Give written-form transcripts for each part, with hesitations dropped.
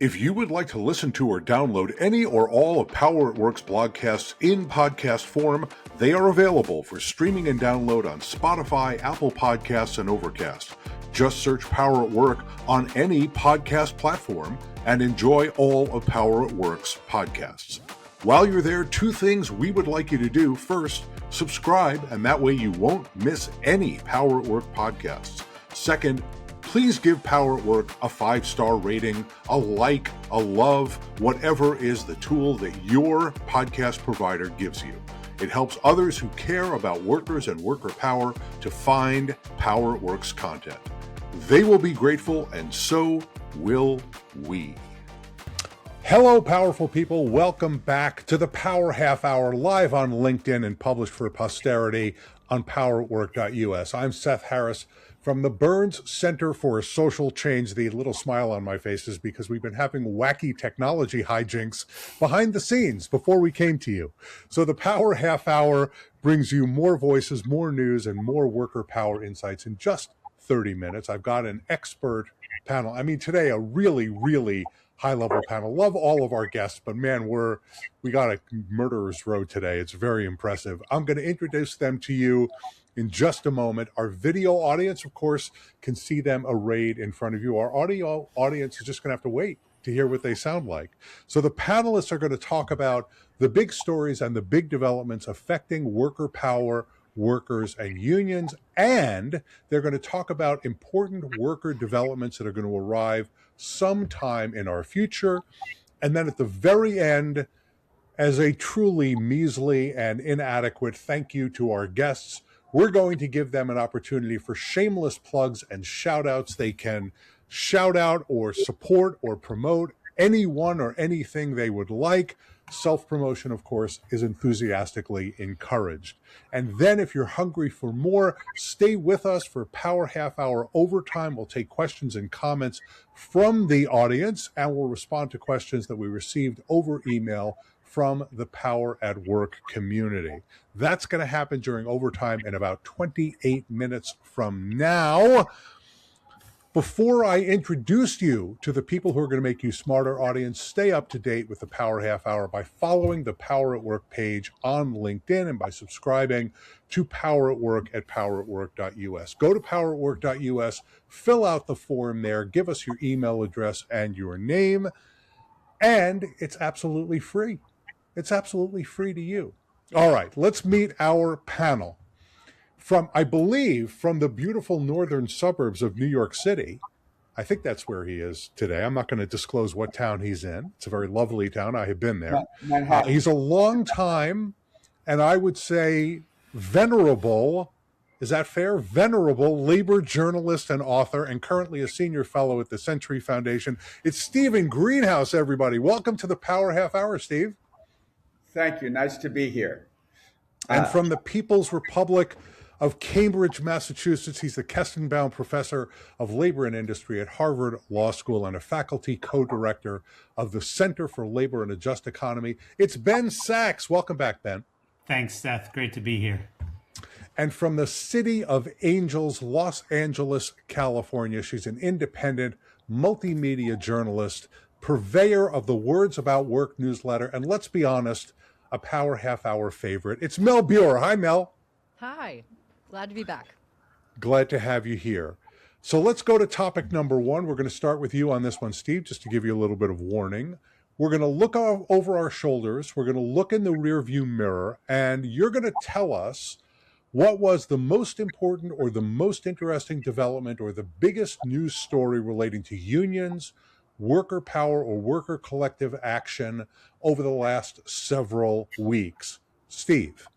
If you would like to listen to or download any or all of Power at Work's blogcasts in podcast form, they are available for streaming and download on Spotify, Apple Podcasts, and Overcast. Just search Power at Work on any podcast platform and enjoy all of Power at Work's podcasts. While you're there, two things we would like you to do. First, subscribe, and that way you won't miss any Power at Work podcasts. Second, please give Power at Work a 5-star rating, a like, a love, whatever is the tool that your podcast provider gives you. It helps others who care about workers and worker power to find Power at Work's content. They will be grateful, and so will we. Hello, powerful people. Welcome back to the Power Half Hour, live on LinkedIn and published for posterity on poweratwork.us. I'm Seth Harris from the Burns Center for Social Change. The little smile on my face is because we've been having wacky technology hijinks behind the scenes before we came to you. So the Power Half Hour brings you more voices, more news, and more worker power insights in just 30 minutes. I've got an expert panel. I mean, today, a really high-level panel. Love all of our guests, but man, we got a murderer's row today. It's very impressive. I'm going to introduce them to you in just a moment. Our video audience, of course, can see them arrayed in front of you. Our audio audience is just going to have to wait to hear what they sound like. So the panelists are going to talk about the big stories and the big developments affecting worker power, workers, and unions, and they're going to talk about important worker developments that are going to arrive sometime in our future. And then at the very end, as a truly measly and inadequate thank you to our guests, we're going to give them an opportunity for shameless plugs and shout outs. They can shout out or support or promote anyone or anything they would like. Self-promotion, of course, is enthusiastically encouraged. And then if you're hungry for more, stay with us for Power Half Hour Overtime. We'll take questions and comments from the audience, and we'll respond to questions that we received over email from the Power at Work community. That's going to happen during overtime in about 28 minutes from now. Before I introduce you to the people who are going to make you smarter, audience, stay up to date with the Power Half Hour by following the Power at Work page on LinkedIn and by subscribing to Power at Work at poweratwork.us. Go to poweratwork.us, fill out the form there, give us your email address and your name, and it's absolutely free. It's absolutely free to you. All right, let's meet our panel. From, I believe, from the beautiful northern suburbs of New York City. I think that's where he is today. I'm not going to disclose what town he's in. It's a very lovely town. I have been there. He's a long time, and I would say venerable, is that fair? Venerable labor journalist and author, and currently a senior fellow at the Century Foundation. It's Stephen Greenhouse, everybody. Welcome to the Power Half Hour, Steve. Thank you. Nice to be here. And from the People's Republic of Cambridge, Massachusetts, he's the Kestnbaum Professor of Labor and Industry at Harvard Law School and a faculty co-director of the Center for Labor and a Just Economy. It's Ben Sachs. Welcome back, Ben. Thanks, Seth. Great to be here. And from the City of Angels, Los Angeles, California, she's an independent multimedia journalist, purveyor of the Words About Work newsletter, and let's be honest, a Power Half Hour favorite. It's Mel Buer. Hi, Mel. Hi. Glad to be back. Glad to have you here. So let's go to topic number one. We're going to start with you on this one, Steve, just to give you a little bit of warning. We're going to look over our shoulders. We're going to look in the rearview mirror, and you're going to tell us what was the most important or the most interesting development or the biggest news story relating to unions, worker power, or worker collective action over the last several weeks. Steve.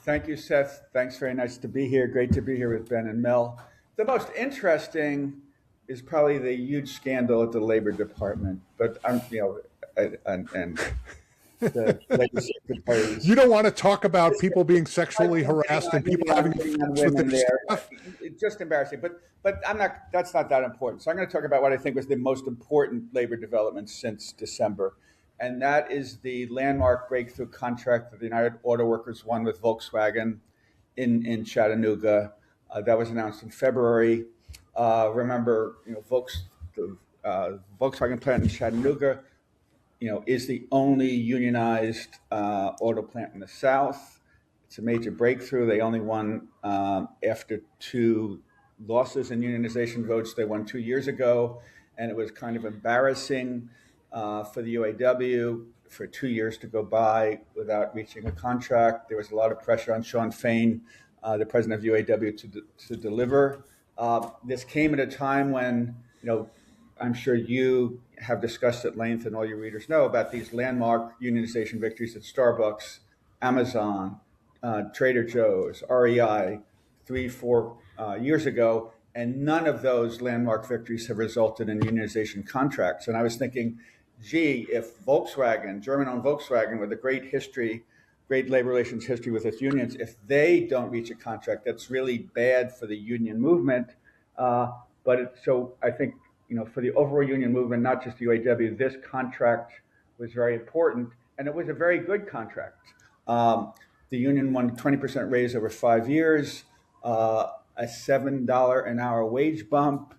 Thank you, Seth. Thanks. Very nice to be here. Great to be here with Ben and Mel. The most interesting is probably the huge scandal at the Labor Department, but and the Labor secretaries. You don't want to talk about people being sexually harassed and people having with their staff? It's just embarrassing, but I'm not. That's not that important. So I'm going to talk about what I think was the most important labor development since December. And that is the landmark breakthrough contract that the United Auto Workers won with Volkswagen in Chattanooga. That was announced in February. Remember, Volkswagen plant in Chattanooga, is the only unionized auto plant in the South. It's a major breakthrough. They only won after two losses in unionization votes. They won 2 years ago, and it was kind of embarrassing for the UAW for 2 years to go by without reaching a contract. There was a lot of pressure on Shawn Fain, the president of UAW, to deliver. This came at a time when, I'm sure you have discussed at length, and all your readers know about these landmark unionization victories at Starbucks, Amazon, Trader Joe's, REI, 3-4 years ago, and none of those landmark victories have resulted in unionization contracts. And I was thinking, gee, if Volkswagen, German-owned Volkswagen, with a great history, great labor relations history with its unions, if they don't reach a contract, that's really bad for the union movement. So I think, for the overall union movement, not just the UAW, this contract was very important, and it was a very good contract. The union won a 20% raise over 5 years, a $7 an hour wage bump,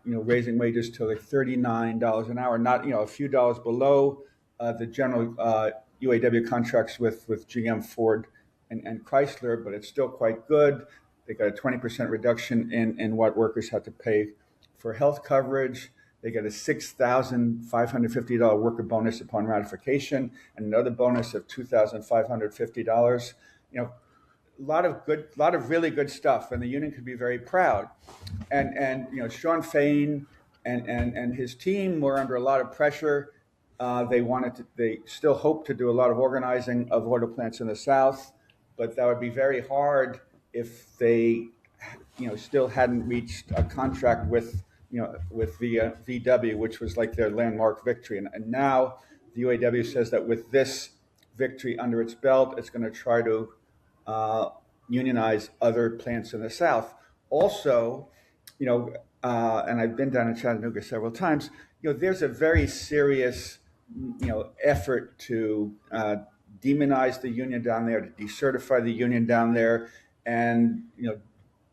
raising wages to like $39 an hour, not, a few dollars below the general UAW contracts with GM, Ford, and Chrysler, but it's still quite good. They got a 20% reduction in what workers had to pay for health coverage. They get a $6,550 worker bonus upon ratification, and another bonus of $2,550. A lot of really good stuff, and the union could be very proud. And Shawn Fain and his team were under a lot of pressure. They still hope to do a lot of organizing of auto plants in the South, but that would be very hard if they, still hadn't reached a contract with VW, which was like their landmark victory. And now the UAW says that with this victory under its belt, it's going to try to unionize other plants in the South. Also, and I've been down in Chattanooga several times, there's a very serious, effort to demonize the union down there, to decertify the union down there. And,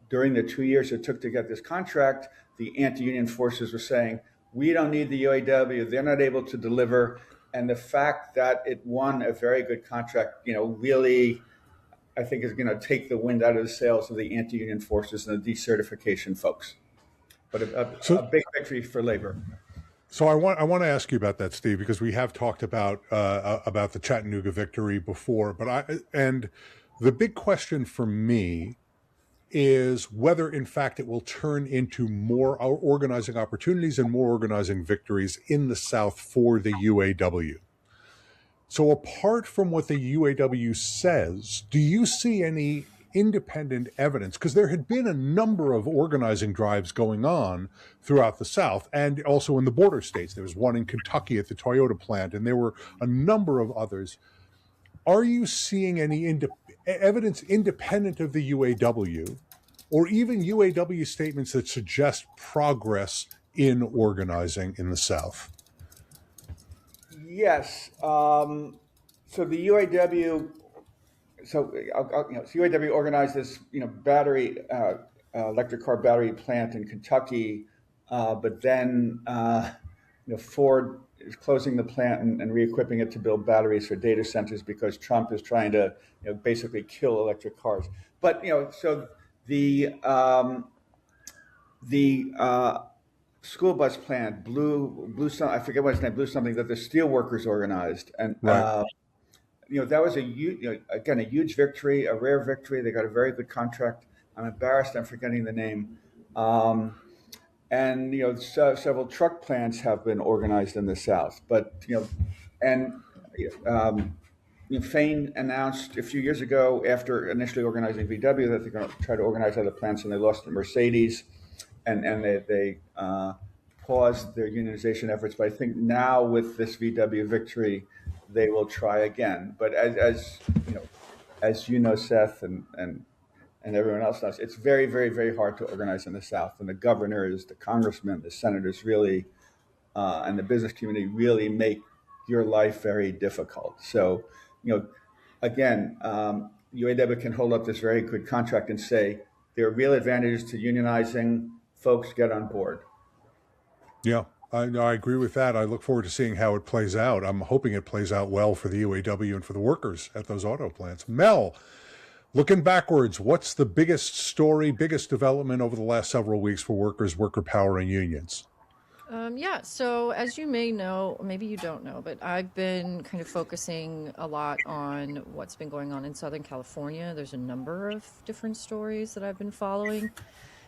during the 2 years it took to get this contract, the anti-union forces were saying, we don't need the UAW, they're not able to deliver. And the fact that it won a very good contract, really, I think is going to take the wind out of the sails of the anti-union forces and the decertification folks. But a big victory for labor. So I want to ask you about that, Steve, because we have talked about the Chattanooga victory before, and the big question for me is whether, in fact, it will turn into more organizing opportunities and more organizing victories in the South for the UAW. So apart from what the UAW says, do you see any independent evidence? Because there had been a number of organizing drives going on throughout the South and also in the border states. There was one in Kentucky at the Toyota plant, and there were a number of others. Are you seeing any evidence independent of the UAW, or even UAW statements that suggest progress in organizing in the South? Yes. So the UAW, UAW organized this, battery, electric car battery plant in Kentucky, but then, Ford is closing the plant and re-equipping it to build batteries for data centers because Trump is trying to, basically kill electric cars. But so the school bus plant, Blue, I forget what his name, Blue something, that the steel workers organized, and right. That was a huge victory, a rare victory. They got a very good contract. I'm embarrassed, I'm forgetting the name. And several truck plants have been organized in the South, but Fain announced a few years ago, after initially organizing VW, that they're going to try to organize other plants, and they lost to Mercedes, and they paused their unionization efforts. But I think now with this VW victory, they will try again. But as Seth, and everyone else knows, it's very, very, very hard to organize in the South. And the governors, the congressmen, the senators really, and the business community really make your life very difficult. So, again, UAW can hold up this very good contract and say there are real advantages to unionizing. Folks, get on board. Yeah, I agree with that. I look forward to seeing how it plays out. I'm hoping it plays out well for the UAW and for the workers at those auto plants. Mel, looking backwards, what's the biggest story, biggest development over the last several weeks for workers, worker power, and unions? Yeah, so as you may know, maybe you don't know, but I've been kind of focusing a lot on what's been going on in Southern California. There's a number of different stories that I've been following.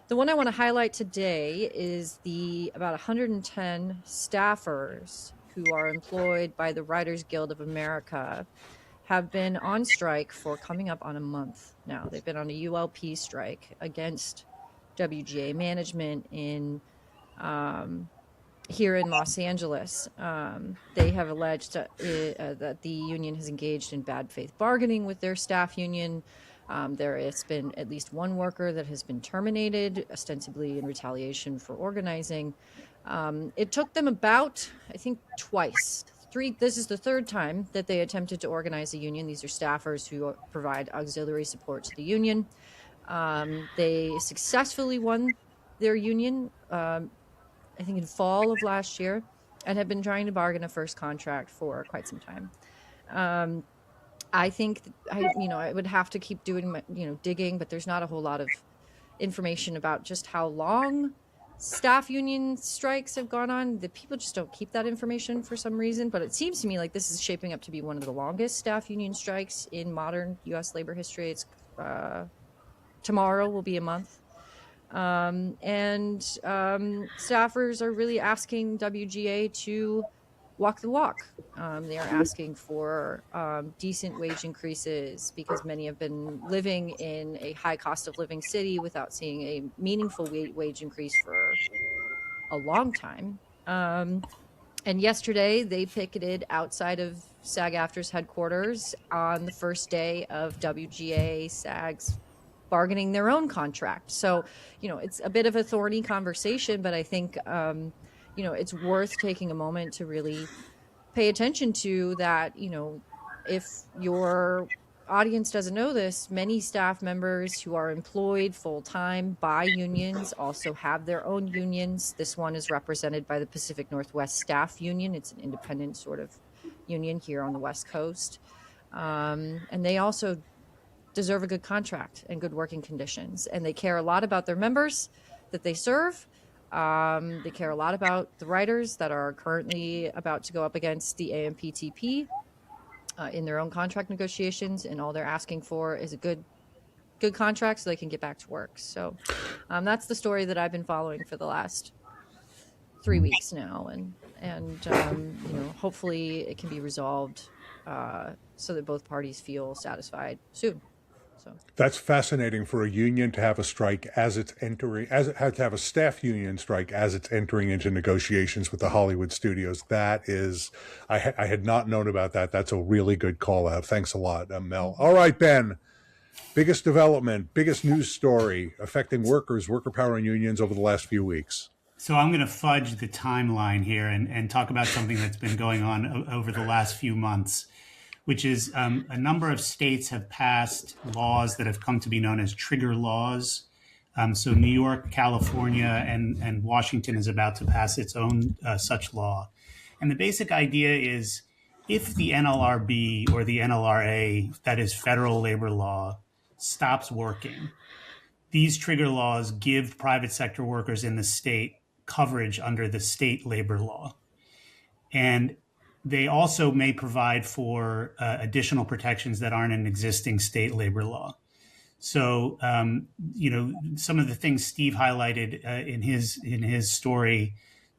The one I want to highlight today is the about 110 staffers who are employed by the Writers Guild of America have been on strike for coming up on a month now. They've been on a ULP strike against WGA management in here in Los Angeles. They have alleged that the union has engaged in bad faith bargaining with their staff union. There has been at least one worker that has been terminated, ostensibly in retaliation for organizing. It took them about, I think, twice. This is the third time that they attempted to organize a union. These are staffers who provide auxiliary support to the union. They successfully won their union, I think in fall of last year, and have been trying to bargain a first contract for quite some time. I think I would have to keep doing my, digging, but there's not a whole lot of information about just how long staff union strikes have gone on. The people just don't keep that information for some reason, but it seems to me like this is shaping up to be one of the longest staff union strikes in modern U.S. labor history. It's tomorrow will be a month. Staffers are really asking WGA to walk the walk. They are asking for decent wage increases because many have been living in a high cost of living city without seeing a meaningful wage increase for a long time. And yesterday they picketed outside of SAG-AFTRA's headquarters on the first day of WGA SAG's bargaining their own contract. So, it's a bit of a thorny conversation, but I think, it's worth taking a moment to really pay attention to that. If your audience doesn't know this, many staff members who are employed full-time by unions also have their own unions. This one is represented by the Pacific Northwest Staff Union. It's an independent sort of union here on the West Coast. And they also deserve a good contract and good working conditions. And they care a lot about their members that they serve. They care a lot about the writers that are currently about to go up against the AMPTP in their own contract negotiations. And all they're asking for is a good contract so they can get back to work. So that's the story that I've been following for the last 3 weeks now. And hopefully it can be resolved so that both parties feel satisfied soon. So That's fascinating for a union to have a strike as it's entering, as it had to have a staff union strike as it's entering into negotiations with the Hollywood studios. That is, I had not known about that. That's a really good call out. Thanks a lot, Mel. All right, Ben, biggest development, biggest news story affecting workers, worker power and unions over the last few weeks. So I'm going to fudge the timeline here and talk about something that's been going on over the last few months, which is a number of states have passed laws that have come to be known as trigger laws. So New York, California, and Washington is about to pass its own such law. And the basic idea is if the NLRB or the NLRA, that is federal labor law, stops working, these trigger laws give private sector workers in the state coverage under the state labor law. And they also may provide for additional protections that aren't in existing state labor law. So, some of the things Steve highlighted in his story,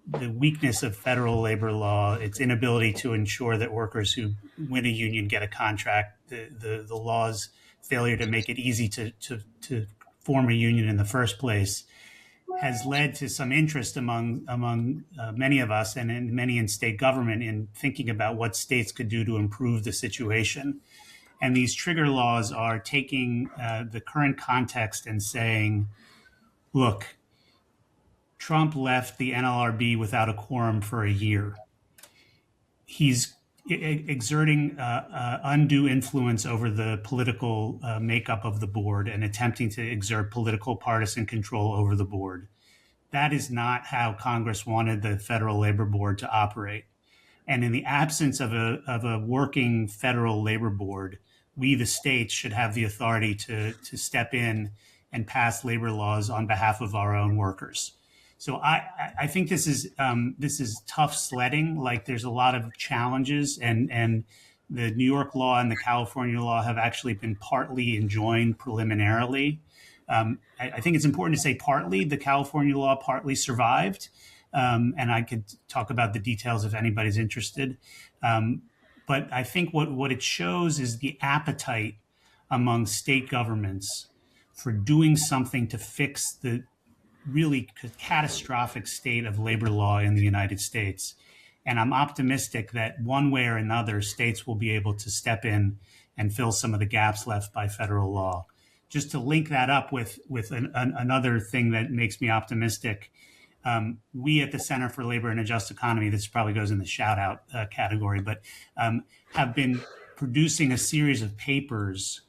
the weakness of federal labor law, its inability to ensure that workers who win a union get a contract, the law's failure to make it easy to form a union in the first place, has led to some interest among many of us and many in state government in thinking about what states could do to improve the situation. And these trigger laws are taking the current context and saying, look, Trump left the NLRB without a quorum for a year. He's exerting undue influence over the political makeup of the board and attempting to exert political partisan control over the board. that is not how Congress wanted the Federal Labor Board to operate. And in the absence of a working federal labor board, we, the states, should have the authority to step in and pass labor laws on behalf of our own workers. So I think this is tough sledding. Like, there's a lot of challenges, and the New York law and the California law have actually been partly enjoined preliminarily. I think it's important to say partly. The California law partly survived. And I could talk about the details if anybody's interested. But I think what it shows is the appetite among state governments for doing something to fix the really catastrophic state of labor law in the United States. And I'm optimistic that one way or another, states will be able to step in and fill some of the gaps left by federal law. Just to link that up with another thing that makes me optimistic, we at the Center for Labor and a Just Economy, this probably goes in the shout out category, but have been producing a series of papers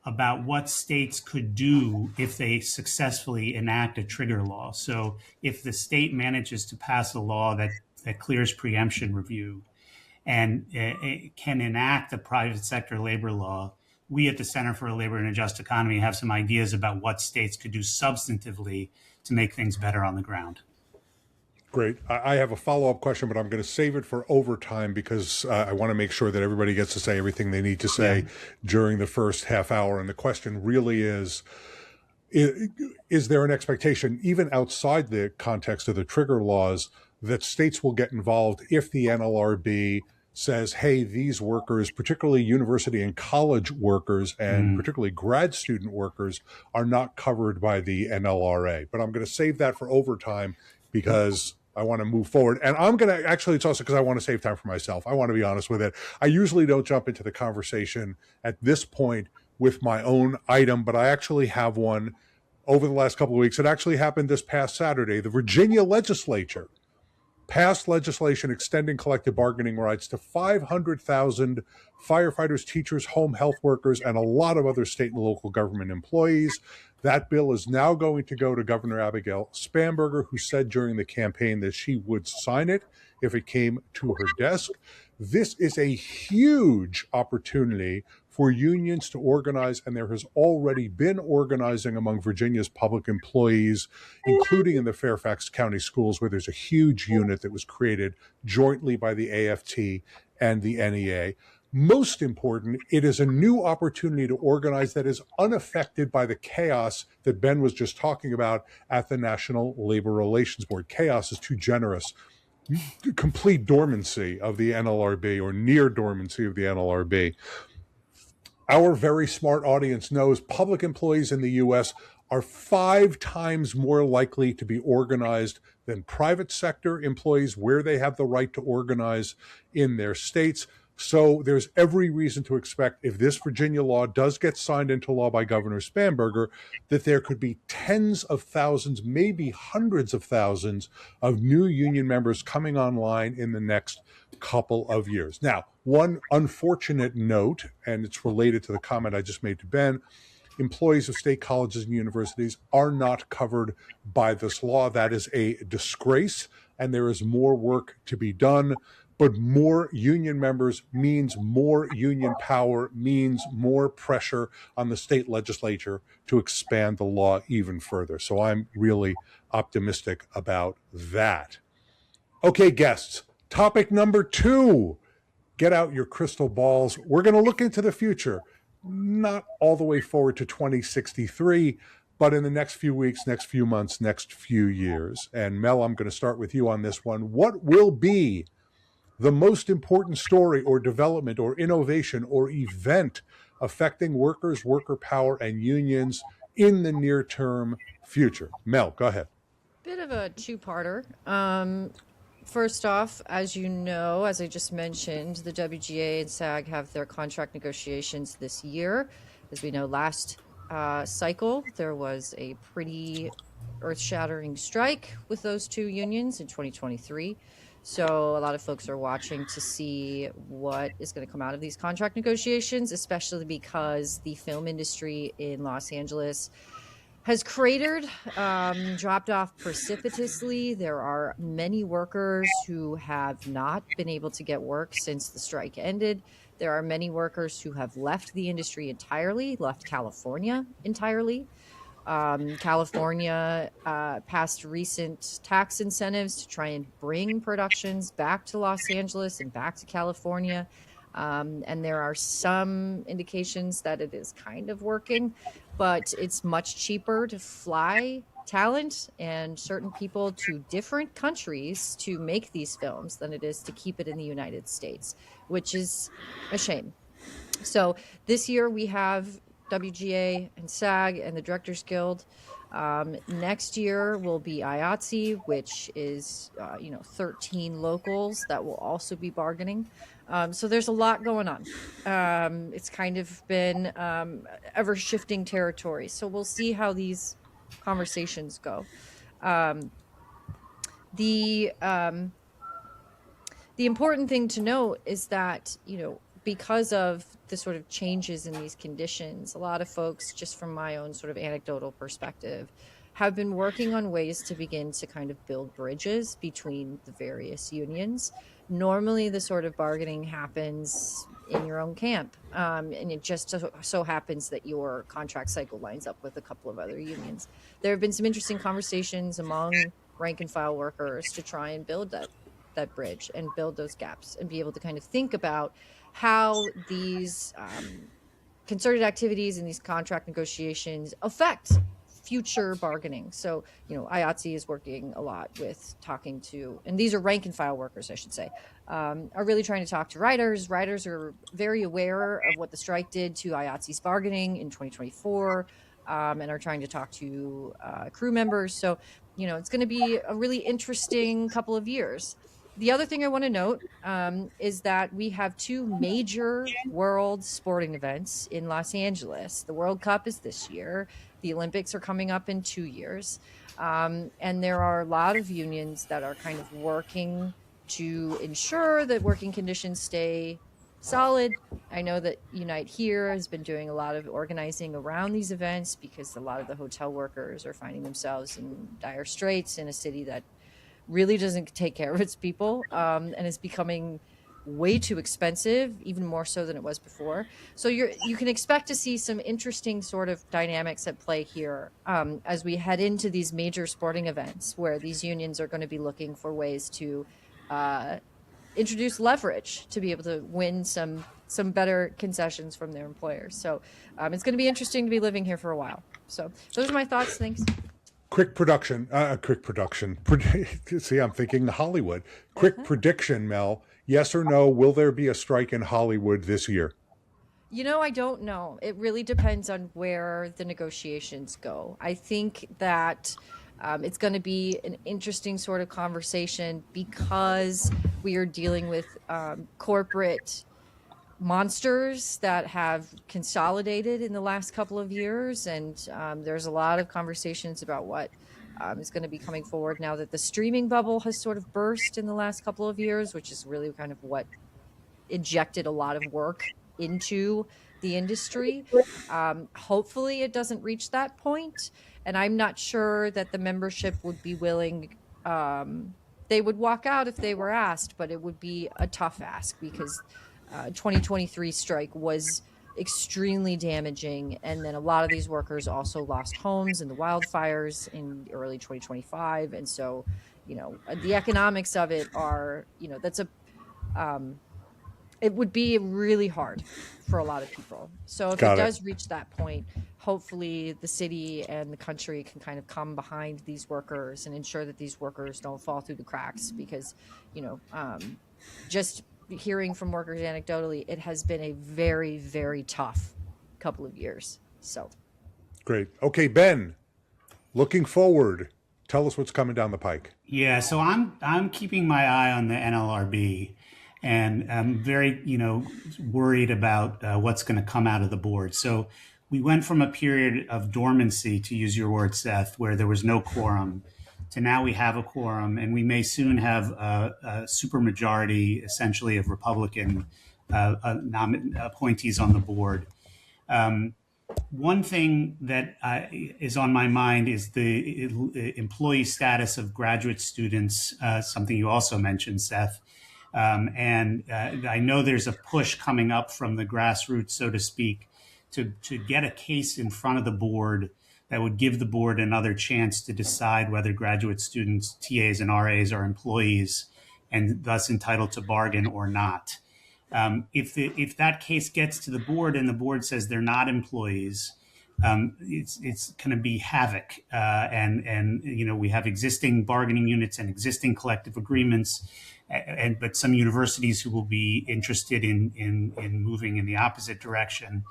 about what states could do if they successfully enact a trigger law. So if the state manages to pass a law that clears preemption review and can enact a private sector labor law, we at the Center for Labor and a Just Economy have some ideas about what states could do substantively to make things better on the ground. Great. I have a follow-up question, but I'm going to save it for overtime because I want to make sure that everybody gets to say everything they need to say during the first half hour. And the question really is there an expectation, even outside the context of the trigger laws, that states will get involved if the NLRB says, hey, these workers, particularly university and college workers and particularly grad student workers, are not covered by the NLRA. But I'm going to save that for overtime because I want to move forward. And I'm going to actually, it's also because I want to save time for myself. I want to be honest with it. I usually don't jump into the conversation at this point with my own item, but I actually have one over the last couple of weeks. It actually happened this past Saturday. The Virginia legislature passed legislation extending collective bargaining rights to 500,000 firefighters, teachers, home health workers, and a lot of other state and local government employees. That bill is now going to go to Governor Abigail Spanberger, who said during the campaign that she would sign it if it came to her desk. This is a huge opportunity for unions to organize, and there has already been organizing among Virginia's public employees, including in the Fairfax County schools, where there's a huge unit that was created jointly by the AFT and the NEA. Most important, it is a new opportunity to organize that is unaffected by the chaos that Ben was just talking about at the National Labor Relations Board. Chaos is too generous. Complete dormancy of the NLRB, or near dormancy of the NLRB. Our very smart audience knows public employees in the U.S. are 5 times more likely to be organized than private sector employees where they have the right to organize in their states. So there's every reason to expect, if this Virginia law does get signed into law by Governor Spanberger, that there could be tens of thousands, maybe hundreds of thousands of new union members coming online in the next couple of years. Now, one unfortunate note, and it's related to the comment I just made to Ben, employees of state colleges and universities are not covered by this law. That is a disgrace, and there is more work to be done. But more union members means more union power, means more pressure on the state legislature to expand the law even further. So I'm really optimistic about that. Okay, guests, topic number 2. Get out your crystal balls. We're going to look into the future, not all the way forward to 2063, but in the next few weeks, next few months, next few years. And Mel, I'm going to start with you on this one. What will be the most important story or development or innovation or event affecting workers, worker power, and unions in the near-term future? Mel, go ahead. Bit of a two-parter. First off, as you know, as I just mentioned, the WGA and SAG have their contract negotiations this year. As we know, last cycle, there was a pretty earth-shattering strike with those two unions in 2023. So a lot of folks are watching to see what is going to come out of these contract negotiations, especially because the film industry in Los Angeles has cratered, dropped off precipitously. There are many workers who have not been able to get work since the strike ended. There are many workers who have left the industry entirely, left California entirely. California passed recent tax incentives to try and bring productions back to Los Angeles and back to California. And there are some indications that it is kind of working, but it's much cheaper to fly talent and certain people to different countries to make these films than it is to keep it in the United States, which is a shame. So this year we have WGA and SAG and the Directors Guild. Next year will be IATSE, which is 13 locals that will also be bargaining. So there's a lot going on. It's kind of been ever shifting territory. So we'll see how these conversations go. The important thing to note is that, because of the sort of changes in these conditions, a lot of folks, just from my own sort of anecdotal perspective, have been working on ways to begin to kind of build bridges between the various unions. Normally, the sort of bargaining happens in your own camp, and it just so happens that your contract cycle lines up with a couple of other unions. There have been some interesting conversations among rank and file workers to try and build that bridge and build those gaps and be able to kind of think about how these concerted activities and these contract negotiations affect future bargaining. So, IATSE is working a lot with talking to, and these are rank and file workers, I should say, are really trying to talk to writers. Writers are very aware of what the strike did to IATSE's bargaining in 2024 and are trying to talk to crew members. So, it's going to be a really interesting couple of years. The other thing I want to note is that we have two major world sporting events in Los Angeles. The World Cup is this year. The Olympics are coming up in 2 years. And there are a lot of unions that are kind of working to ensure that working conditions stay solid. I know that Unite Here has been doing a lot of organizing around these events because a lot of the hotel workers are finding themselves in dire straits in a city that really doesn't take care of its people and is becoming way too expensive, even more so than it was before. So you can expect to see some interesting sort of dynamics at play here as we head into these major sporting events where these unions are going to be looking for ways to introduce leverage to be able to win some better concessions from their employers. So it's going to be interesting to be living here for a while. So those are my thoughts. Thanks. Quick prediction. See, I'm thinking Hollywood. Quick prediction, Mel. Yes or no, will there be a strike in Hollywood this year? I don't know. It really depends on where the negotiations go. I think that it's going to be an interesting sort of conversation because we are dealing with corporate monsters that have consolidated in the last couple of years. And there's a lot of conversations about what is going to be coming forward now that the streaming bubble has sort of burst in the last couple of years, which is really kind of what injected a lot of work into the industry. Hopefully it doesn't reach that point. And I'm not sure that the membership would be willing. They would walk out if they were asked, but it would be a tough ask because 2023 strike was extremely damaging. And then a lot of these workers also lost homes in the wildfires in early 2025. And so, the economics of it are, it would be really hard for a lot of people. So if it does reach that point, hopefully the city and the country can kind of come behind these workers and ensure that these workers don't fall through the cracks because, just hearing from workers anecdotally, it has been a very, very tough couple of years. So great. Okay, Ben, looking forward, tell us what's coming down the pike. Yeah, so I'm keeping my eye on the NLRB, and I'm very worried about what's going to come out of the board. So we went from a period of dormancy, to use your word, Seth, where there was no quorum, to now we have a quorum, and we may soon have a supermajority, essentially, of Republican appointees on the board. One thing that is on my mind is the employee status of graduate students, something you also mentioned, Seth. And I know there's a push coming up from the grassroots, so to speak, to get a case in front of the board that would give the board another chance to decide whether graduate students, TAs and RAs are employees and thus entitled to bargain or not. If that case gets to the board and the board says they're not employees, it's going to be havoc. And we have existing bargaining units and existing collective agreements, but some universities who will be interested in moving in the opposite direction.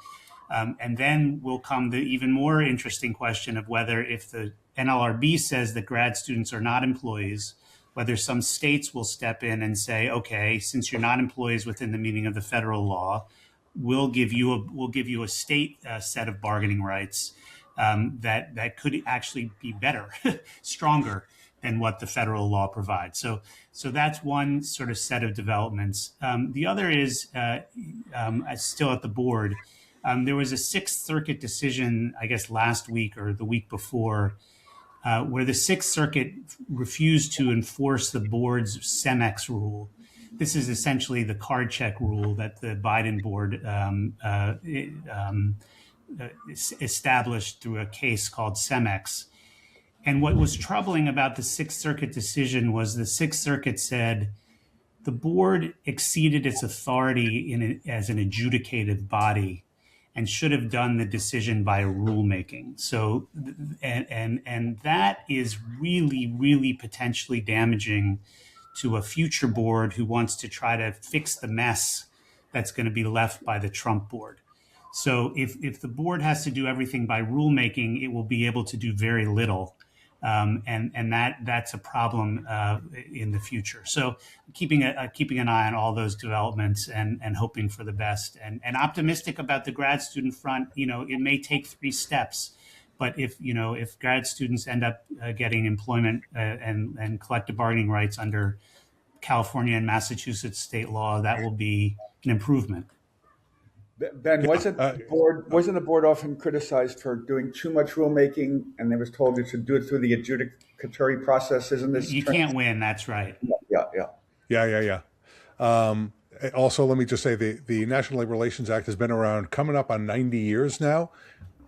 And then will come the even more interesting question of whether, if the NLRB says that grad students are not employees, whether some states will step in and say, okay, since you're not employees within the meaning of the federal law, we'll give you a state set of bargaining rights that could actually be better, stronger than what the federal law provides. So that's one sort of set of developments. The other is still at the board. There was a Sixth Circuit decision, I guess last week or the week before, where the Sixth Circuit refused to enforce the board's CEMEX rule. This is essentially the card check rule that the Biden board established through a case called CEMEX. And what was troubling about the Sixth Circuit decision was the Sixth Circuit said the board exceeded its authority as an adjudicative body and should have done the decision by rulemaking. So, and that is really, really potentially damaging to a future board who wants to try to fix the mess that's going to be left by the Trump board. So if the board has to do everything by rulemaking, it will be able to do very little. And that's a problem in the future. So keeping an eye on all those developments and hoping for the best and optimistic about the grad student front. It may take 3 steps, but if grad students end up getting employment and collective bargaining rights under California and Massachusetts state law, that will be an improvement. Ben, wasn't the board often criticized for doing too much rulemaking, and they was told you should do it through the adjudicatory process? Isn't this? You can't win. That's right. Yeah. Also, let me just say the National Labor Relations Act has been around coming up on 90 years now.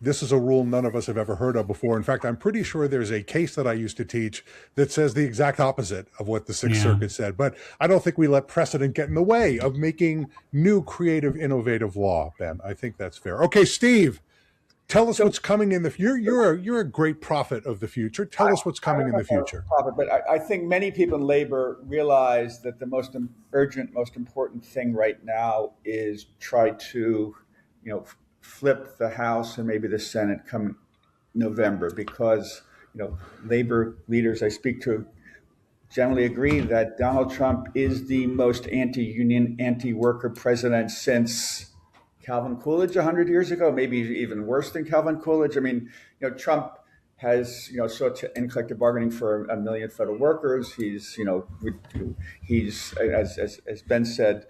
This is a rule none of us have ever heard of before. In fact, I'm pretty sure there's a case that I used to teach that says the exact opposite of what the Sixth Circuit said. But I don't think we let precedent get in the way of making new, creative, innovative law, Ben. I think that's fair. Okay, Steve, tell us what's coming in the future. You're a great prophet of the future. Tell us what's coming in the future. But I think many people in labor realize that the most urgent, most important thing right now is try to, flip the House and maybe the Senate come November, because labor leaders I speak to generally agree that Donald Trump is the most anti-union, anti-worker president since Calvin Coolidge 100 years ago, maybe even worse than Calvin Coolidge. I mean, Trump has sought to end collective bargaining for 1 million federal workers. He's as Ben said,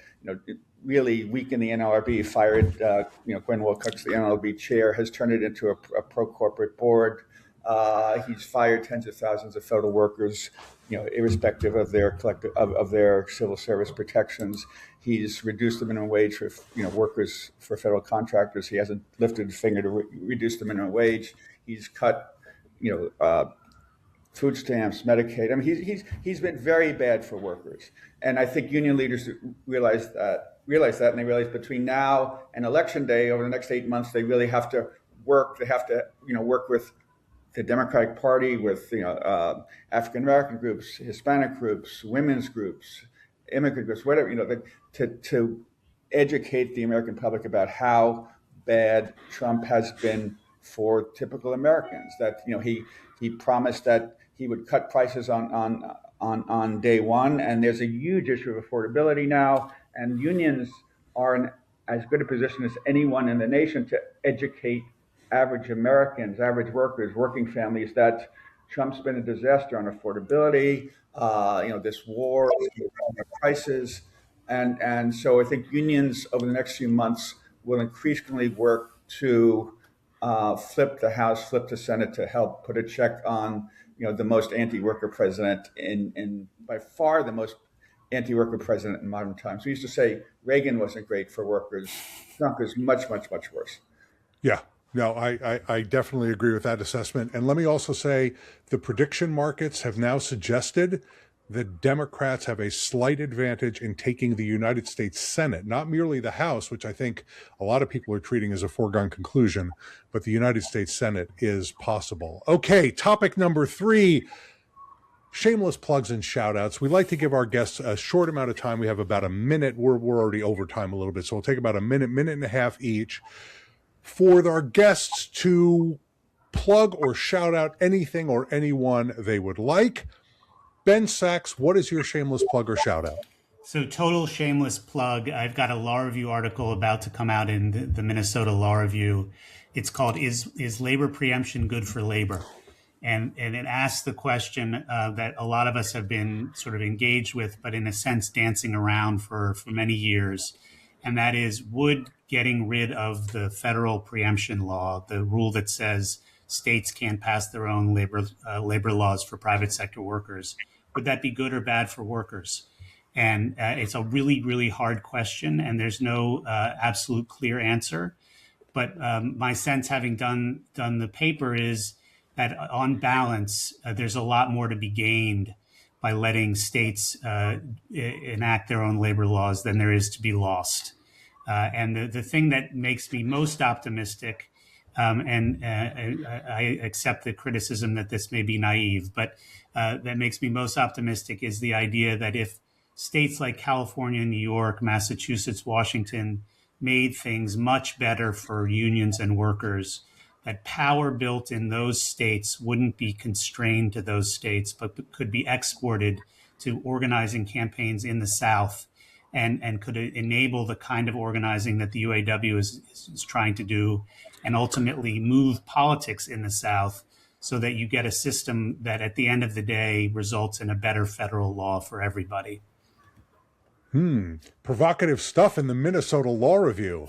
really weakened the NLRB, fired Gwen Wilcox, the NLRB chair, has turned it into a pro-corporate board. He's fired tens of thousands of federal workers, irrespective of their of their civil service protections. He's reduced the minimum wage for workers, for federal contractors. He hasn't lifted a finger to reduce the minimum wage. He's cut food stamps, Medicaid. I mean, he's been very bad for workers, and I think union leaders realize that, and they realize between now and Election Day, over the next 8 months, they really have to work. They have to work with the Democratic Party, with African American groups, Hispanic groups, women's groups, immigrant groups, whatever, to educate the American public about how bad Trump has been for typical Americans. That he promised that he would cut prices on day one, and there's a huge issue of affordability now, and unions are in as good a position as anyone in the nation to educate average Americans, average workers, working families, that Trump's been a disaster on affordability, this war, prices, and so I think unions over the next few months will increasingly work to flipped the House, flipped the Senate to help put a check on, the most anti-worker president in by far the most anti-worker president in modern times. We used to say Reagan wasn't great for workers. Trump is much, much, much worse. Yeah. No, I definitely agree with that assessment. And let me also say the prediction markets have now suggested that Democrats have a slight advantage in taking the United States Senate, not merely the House, which I think a lot of people are treating as a foregone conclusion, but the United States Senate is possible. Okay, topic number 3, shameless plugs and shout outs. We like to give our guests a short amount of time. We have about a minute. We're already over time a little bit, so we'll take about a minute and a half each for our guests to plug or shout out anything or anyone they would like. Ben Sachs, what is your shameless plug or shout out? So total shameless plug. I've got a law review article about to come out in the Minnesota Law Review. It's called Is Labor Preemption Good for Labor? And it asks the question that a lot of us have been sort of engaged with, but in a sense dancing around for many years. And that is, would getting rid of the federal preemption law, the rule that says states can't pass their own labor laws for private sector workers, would that be good or bad for workers? And it's a really, really hard question, and there's no absolute clear answer. But my sense, having done the paper, is that on balance, there's a lot more to be gained by letting states enact their own labor laws than there is to be lost. And the thing that makes me most optimistic, and I accept the criticism that this may be naive, but that makes me most optimistic is the idea that if states like California, New York, Massachusetts, Washington made things much better for unions and workers, that power built in those states wouldn't be constrained to those states, but could be exported to organizing campaigns in the South, and could enable the kind of organizing that the UAW is trying to do, and ultimately move politics in the South so that you get a system that at the end of the day results in a better federal law for everybody. Provocative stuff in the Minnesota Law Review.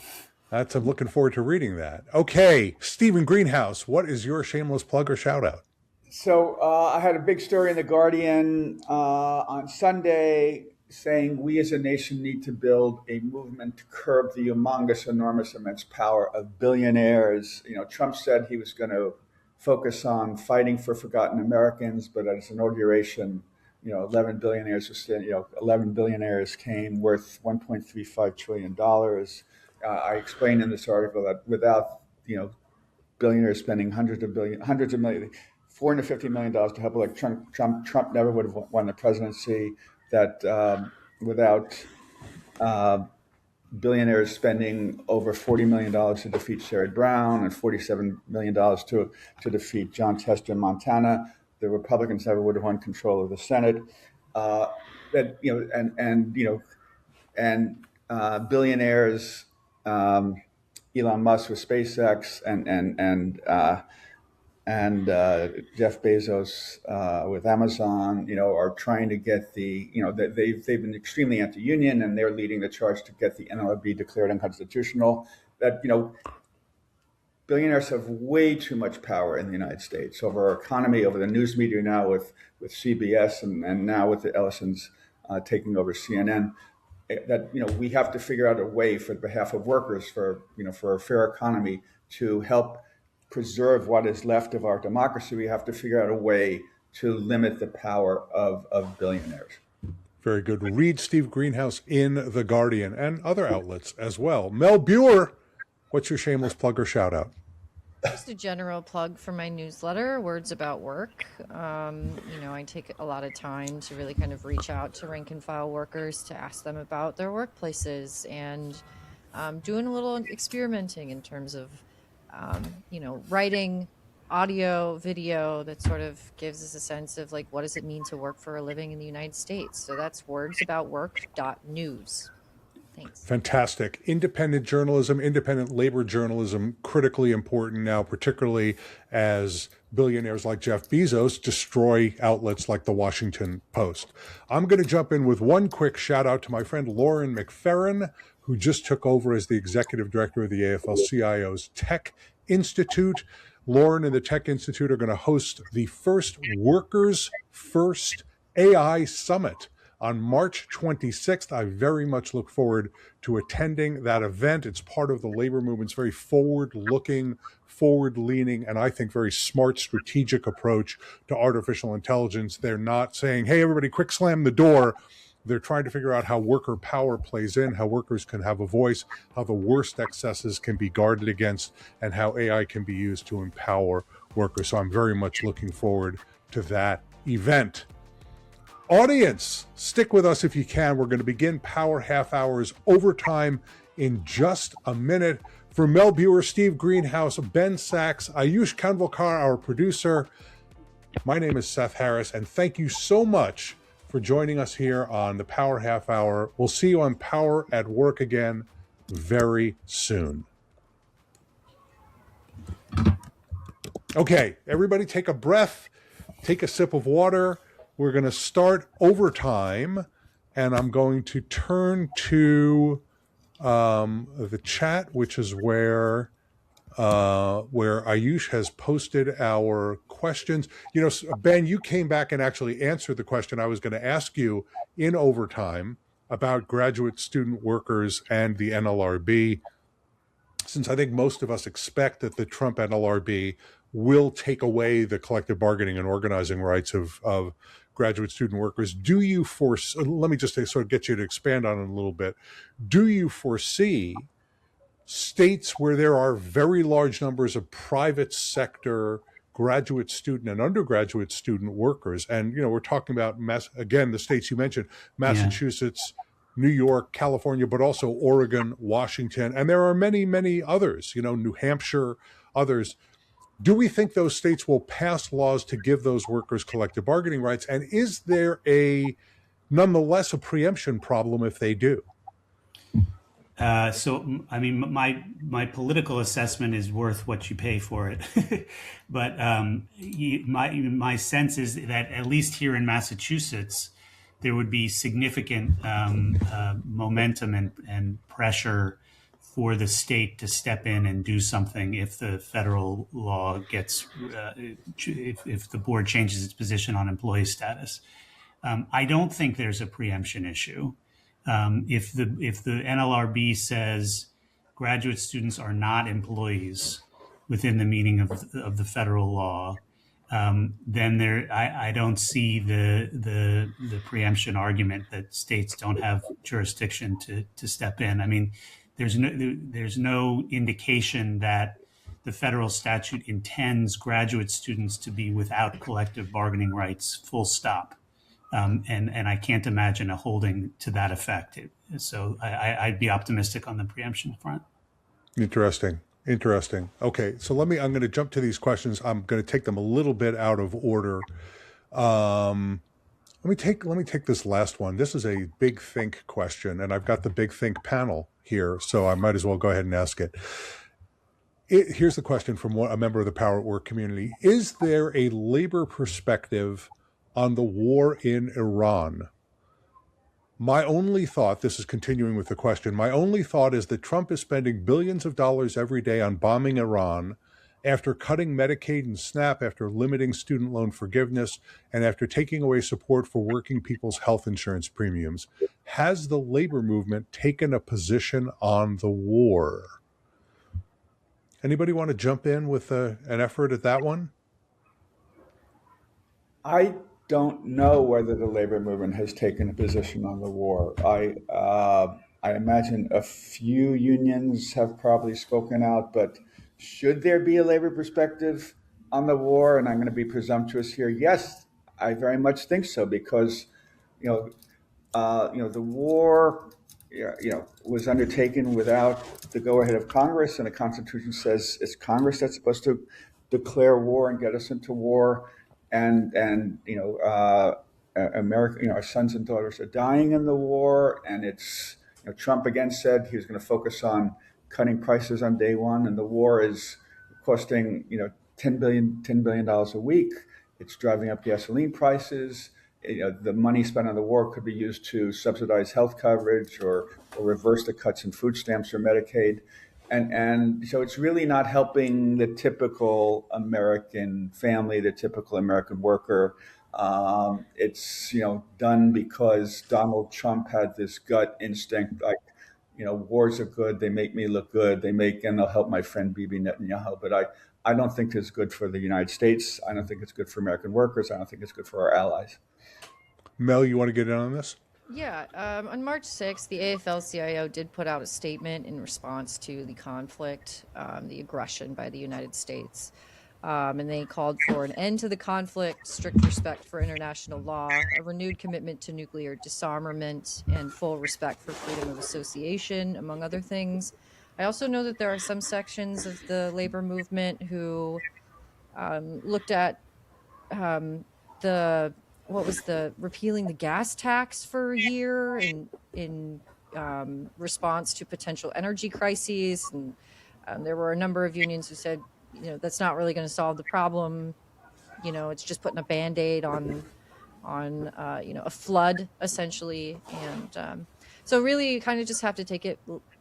I'm looking forward to reading that. Okay, Stephen Greenhouse, what is your shameless plug or shout out? So I had a big story in The Guardian on Sunday saying we as a nation need to build a movement to curb the humongous, enormous, immense power of billionaires. Trump said he was going to focus on fighting for forgotten Americans, but at his inauguration, 11 billionaires came worth $1.35 trillion. I explained in this article that without, billionaires spending hundreds of millions, $450 million to help elect Trump never would have won the presidency. That without billionaires spending over $40 million to defeat Sherrod Brown and $47 million to defeat John Tester in Montana, the Republicans never would have won control of the Senate. Billionaires, Elon Musk with SpaceX and Jeff Bezos with Amazon, are trying to get they've been extremely anti-union, and they're leading the charge to get the NLRB declared unconstitutional. That billionaires have way too much power in the United States over our economy, over the news media now with CBS and now with the Ellisons taking over CNN. That we have to figure out a way for the behalf of workers, for a fair economy, to help preserve what is left of our democracy. We have to figure out a way to limit the power of billionaires. Very good. Read Steve Greenhouse in The Guardian and other outlets as well. Mel Buer, what's your shameless plug or shout out? Just a general plug for my newsletter, Words About Work. I take a lot of time to really kind of reach out to rank and file workers to ask them about their workplaces, and doing a little experimenting in terms of, writing audio, video that sort of gives us a sense of what does it mean to work for a living in the United States. So that's wordsaboutwork.news. Thanks. Fantastic. Independent journalism, independent labor journalism, critically important now, particularly as billionaires like Jeff Bezos destroy outlets like the Washington Post. I'm going to jump in with one quick shout out to my friend Lauren McFerrin, who just took over as the executive director of the AFL-CIO's Tech Institute. Lauren and the Tech Institute are going to host the first Workers First AI Summit on March 26th. I very much look forward to attending that event. It's part of the labor movement's very forward-looking, forward-leaning, and I think very smart strategic approach to artificial intelligence. They're not saying, hey, everybody, quick slam the door. They're trying to figure out how worker power plays in, how workers can have a voice, how the worst excesses can be guarded against, and how AI can be used to empower workers. So I'm very much looking forward to that event. Audience, stick with us if you can. We're going to begin Power Half Hours overtime in just a minute. For Mel Buer, Steve Greenhouse, Ben Sachs, Ayush Kanvalkar, our producer, my name is Seth Harris, and thank you so much for joining us here on the Power Half Hour. We'll see you on Power at Work again very soon. Okay, everybody take a breath, take a sip of water. We're going to start overtime, and I'm going to turn to the chat, which is where Ayush has posted our questions. You know, Ben, you came back and actually answered the question I was going to ask you in overtime about graduate student workers and the NLRB, since I think most of us expect that the Trump NLRB will take away the collective bargaining and organizing rights of graduate student workers. Do you foresee, let me just sort of get you to expand on it a little bit. Do you foresee states where there are very large numbers of private sector graduate student and undergraduate student workers, and we're talking about again the states you mentioned, Massachusetts, New York, California, but also Oregon, Washington, and there are many others, New Hampshire, others. Do we think those states will pass laws to give those workers collective bargaining rights, and is there nonetheless a preemption problem if they do? So, I mean, my political assessment is worth what you pay for it. But my sense is that at least here in Massachusetts, there would be significant momentum and pressure for the state to step in and do something if the federal law gets, if the board changes its position on employee status. I don't think there's a preemption issue. If the NLRB says graduate students are not employees within the meaning of the federal law, then I don't see the preemption argument that states don't have jurisdiction to step in. I mean, there's no indication that the federal statute intends graduate students to be without collective bargaining rights, full stop. And I can't imagine a holding to that effect. So I'd be optimistic on the preemption front. Interesting. Okay, so I'm going to jump to these questions. I'm going to take them a little bit out of order. Let me take this last one. This is a Big Think question, and I've got the Big Think panel here, so I might as well go ahead and ask it. Here's the question from a member of the Power at Work community. Is there a labor perspective on the war in Iran? My only thought, this is continuing with the question, my only thought is that Trump is spending billions of dollars every day on bombing Iran after cutting Medicaid and SNAP, after limiting student loan forgiveness, and after taking away support for working people's health insurance premiums. Has the labor movement taken a position on the war? Anybody want to jump in with an effort at that one? I don't know whether the labor movement has taken a position on the war. I imagine a few unions have probably spoken out, but should there be a labor perspective on the war? And I'm going to be presumptuous here. Yes, I very much think so, because the war was undertaken without the go-ahead of Congress, and the Constitution says it's Congress that's supposed to declare war and get us into war. And America, our sons and daughters are dying in the war, and it's Trump again said he was going to focus on cutting prices on day one, and the war is costing $10 billion a week. It's driving up gasoline prices. The money spent on the war could be used to subsidize health coverage or reverse the cuts in food stamps or Medicaid. And so it's really not helping the typical American family, the typical American worker. It's done because Donald Trump had this gut instinct, like wars are good, they make me look good, and they'll help my friend Bibi Netanyahu. But I don't think it's good for the United States. I don't think it's good for American workers. I don't think it's good for our allies. Mel, you want to get in on this? Yeah, on March 6th, the AFL-CIO did put out a statement in response to the conflict, the aggression by the United States. And they called for an end to the conflict, strict respect for international law, a renewed commitment to nuclear disarmament, and full respect for freedom of association, among other things. I also know that there are some sections of the labor movement who looked at repealing the gas tax for a year in response to potential energy crises, and there were a number of unions who said, that's not really going to solve the problem. It's just putting a Band-Aid on a flood, essentially. And so really you kind of just have to take it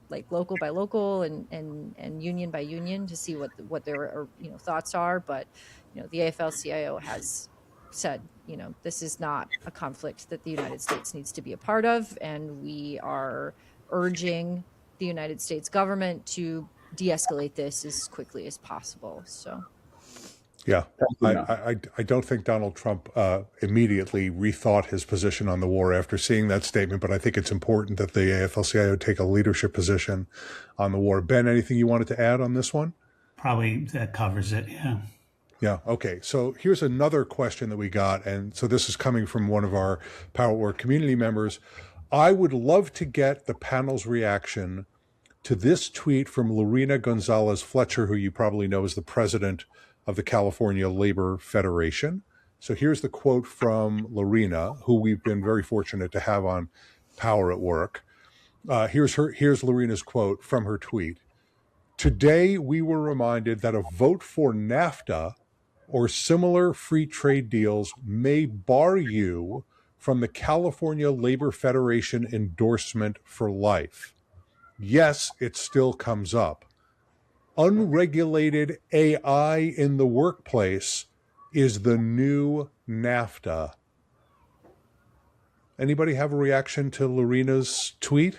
like local by local and union by union to see what their thoughts are. But the AFL-CIO has said, this is not a conflict that the United States needs to be a part of, and we are urging the United States government to de-escalate this as quickly as possible. So, yeah, I don't think Donald Trump immediately rethought his position on the war after seeing that statement, but I think it's important that the AFL-CIO take a leadership position on the war. Ben, anything you wanted to add on this one? Probably that covers it, yeah. Yeah. Okay. So here's another question that we got. And so this is coming from one of our Power at Work community members. I would love to get the panel's reaction to this tweet from Lorena Gonzalez Fletcher, who you probably know is the president of the California Labor Federation. So here's the quote from Lorena, who we've been very fortunate to have on Power at Work. Here's Lorena's quote from her tweet. Today, we were reminded that a vote for NAFTA or similar free trade deals may bar you from the California Labor Federation endorsement for life. Yes, it still comes up. Unregulated AI in the workplace is the new NAFTA. Anybody have a reaction to Lorena's tweet?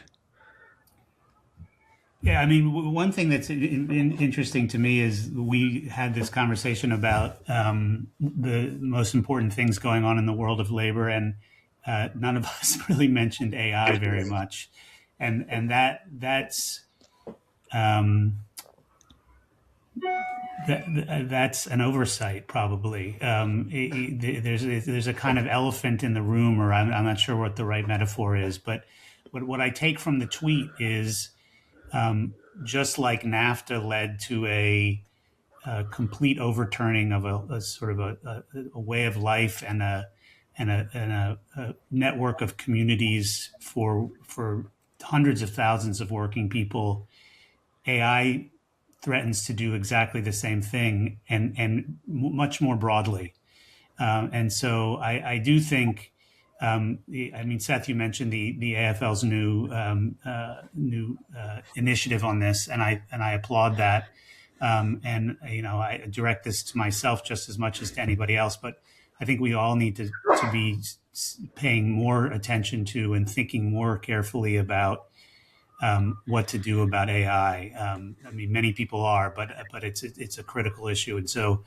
Yeah, I mean, one thing that's interesting to me is we had this conversation about the most important things going on in the world of labor, and none of us really mentioned AI very much, and that's an oversight, probably. There's a kind of elephant in the room, or I'm not sure what the right metaphor is, but what I take from the tweet is, just like NAFTA led to a complete overturning of a sort of a way of life and a network of communities for hundreds of thousands of working people, AI threatens to do exactly the same thing and much more broadly. And so I do think. Seth, you mentioned the AFL's new initiative on this, and I applaud that. I direct this to myself just as much as to anybody else. But I think we all need to be paying more attention to and thinking more carefully about what to do about AI. Many people are, but it's a critical issue, and so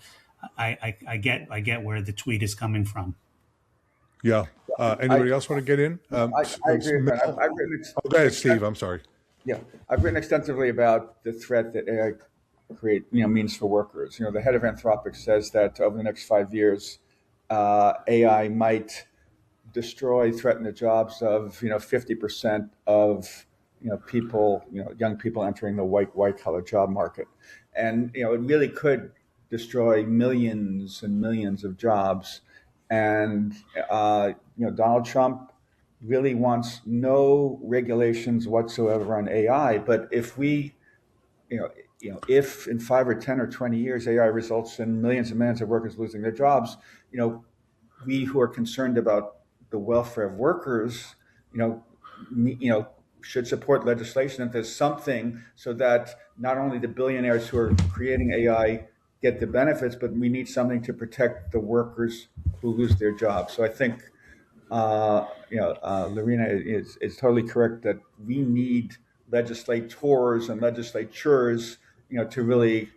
I get where the tweet is coming from. Yeah. Anybody else want to get in? I agree with that. Go ahead, Steve. I'm sorry. Yeah, I've written extensively about the threat that AI means for workers. The head of Anthropic says that over the next 5 years, AI might threaten the jobs of 50% of people, young people entering the white collar job market, and it really could destroy millions and millions of jobs. And Donald Trump really wants no regulations whatsoever on AI. But if if in 5 or 10 or 20 years AI results in millions and millions of workers losing their jobs, we who are concerned about the welfare of workers, should support legislation if there's something so that not only the billionaires who are creating AI get the benefits, but we need something to protect the workers who lose their jobs. So I think, Lorena is totally correct that we need legislators and legislatures, to really,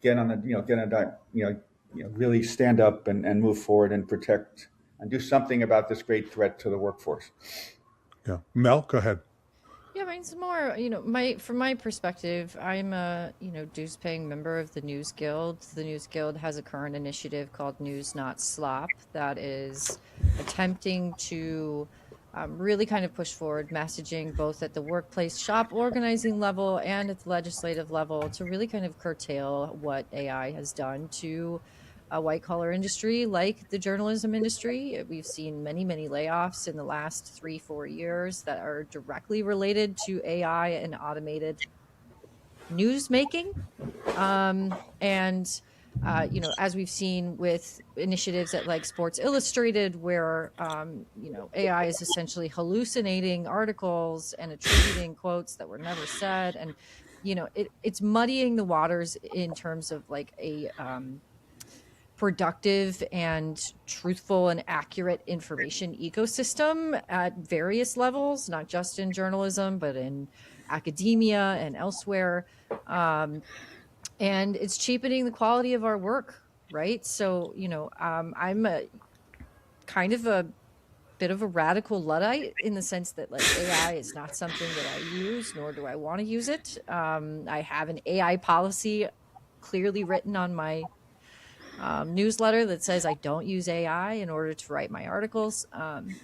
get on the, get on that, really stand up and move forward and protect and do something about this great threat to the workforce. Yeah, Mel, go ahead. Yeah, mine's more, from my perspective, I'm a, dues-paying member of the News Guild. The News Guild has a current initiative called News Not Slop that is attempting to really kind of push forward messaging both at the workplace shop organizing level and at the legislative level to really kind of curtail what AI has done to a white collar industry like the journalism industry. We've seen many, many layoffs in the last 3-4 years that are directly related to AI and automated news making. As we've seen with initiatives at like Sports Illustrated, where, AI is essentially hallucinating articles and attributing quotes that were never said. And, it's muddying the waters in terms of like a, productive and truthful and accurate information ecosystem at various levels, not just in journalism, but in academia and elsewhere. And it's cheapening the quality of our work, right? So, I'm kind of a bit of a radical Luddite in the sense that like AI is not something that I use, nor do I want to use it. I have an AI policy clearly written on my newsletter that says I don't use AI in order to write my articles. And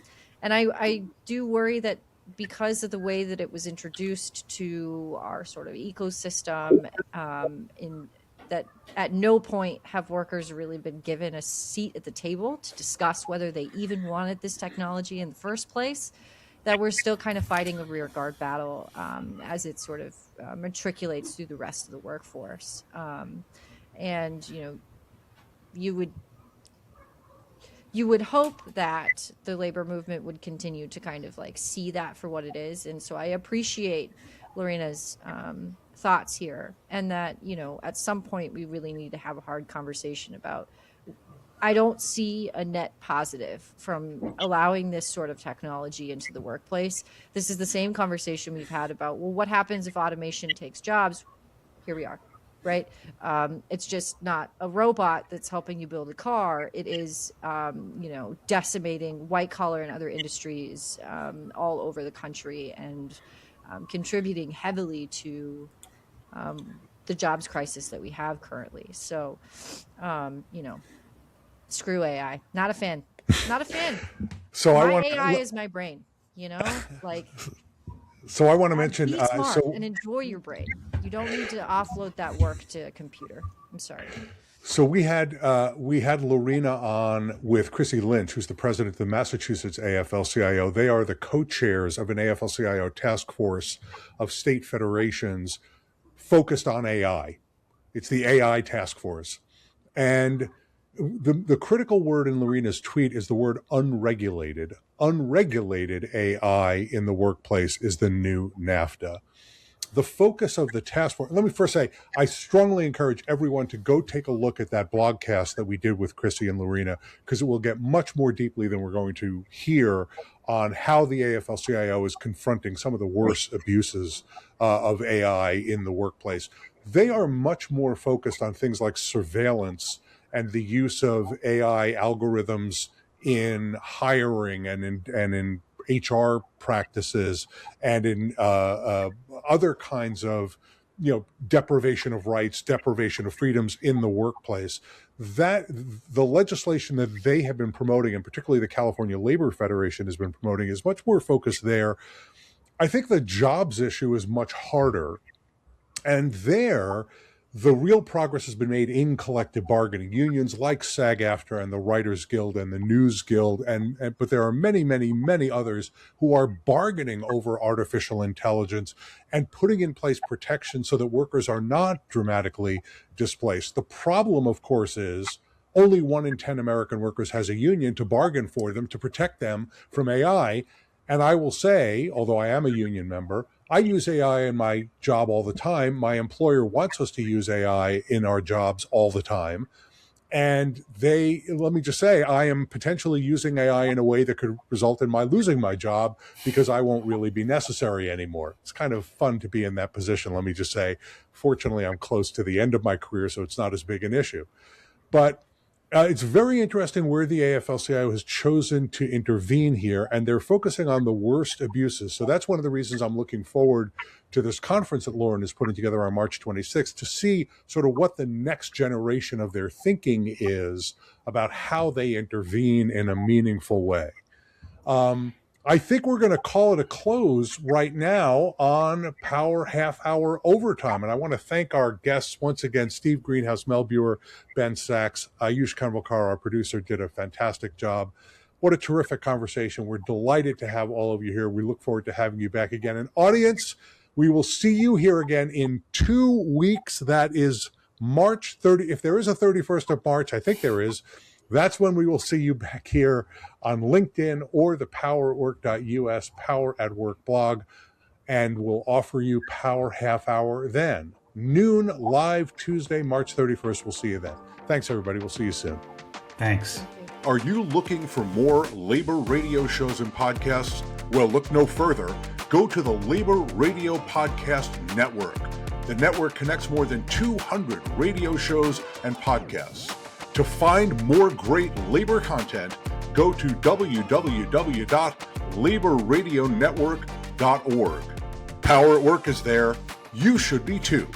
I do worry that because of the way that it was introduced to our sort of ecosystem, in that at no point have workers really been given a seat at the table to discuss whether they even wanted this technology in the first place, that we're still kind of fighting a rearguard battle as it sort of matriculates through the rest of the workforce. You would hope that the labor movement would continue to kind of like see that for what it is. And so I appreciate Lorena's thoughts here, and that, at some point we really need to have a hard conversation about, I don't see a net positive from allowing this sort of technology into the workplace. This is the same conversation we've had about, well, what happens if automation takes jobs? Here we are. Right. It's just not a robot that's helping you build a car. It is, decimating white collar and other industries all over the country and contributing heavily to the jobs crisis that we have currently. So, screw AI. Not a fan. Not a fan. So AI is my brain, So I want to mention, be smart and enjoy your brain. You don't need to offload that work to a computer. I'm sorry. So we had Lorena on with Chrissy Lynch, who's the president of the Massachusetts AFL-CIO. They are the co-chairs of an AFL-CIO task force of state federations focused on AI. It's the AI task force. And the critical word in Lorena's tweet is the word unregulated. Unregulated AI in the workplace is the new NAFTA. The focus of the task force, let me first say, I strongly encourage everyone to go take a look at that blogcast that we did with Chrissy and Lorena, because it will get much more deeply than we're going to hear on how the AFL-CIO is confronting some of the worst abuses of AI in the workplace. They are much more focused on things like surveillance and the use of AI algorithms in hiring and in HR practices and in other kinds of, deprivation of rights, deprivation of freedoms in the workplace. That the legislation that they have been promoting, and particularly the California Labor Federation has been promoting, is much more focused there. I think the jobs issue is much harder. And there, the real progress has been made in collective bargaining. Unions like SAG-AFTRA and the Writers Guild and the News Guild, but there are many, many, many others who are bargaining over artificial intelligence and putting in place protection so that workers are not dramatically displaced. The problem, of course, is only 1 in 10 American workers has a union to bargain for them, to protect them from AI. And I will say, although I am a union member, I use AI in my job all the time. My employer wants us to use AI in our jobs all the time. And let me just say, I am potentially using AI in a way that could result in my losing my job because I won't really be necessary anymore. It's kind of fun to be in that position, let me just say. Fortunately, I'm close to the end of my career, so it's not as big an issue. But it's very interesting where the AFL-CIO has chosen to intervene here, and they're focusing on the worst abuses. So that's one of the reasons I'm looking forward to this conference that Lauren is putting together on March 26th to see sort of what the next generation of their thinking is about how they intervene in a meaningful way. I think we're going to call it a close right now on Power Half Hour Overtime. And I want to thank our guests once again, Steve Greenhouse, Mel Buer, Ben Sachs, Ayush Kanvalkar, our producer, did a fantastic job. What a terrific conversation. We're delighted to have all of you here. We look forward to having you back again. And audience, we will see you here again in 2 weeks. That is March 30. If there is a 31st of March, I think there is. That's when we will see you back here on LinkedIn or the power@work.us Power at Work blog, and we'll offer you Power Half Hour then. Noon live Tuesday, March 31st. We'll see you then. Thanks, everybody. We'll see you soon. Thanks. Are you looking for more labor radio shows and podcasts? Well, look no further. Go to the Labor Radio Podcast Network. The network connects more than 200 radio shows and podcasts. To find more great labor content, go to www.laborradionetwork.org. Power at Work is there. You should be too.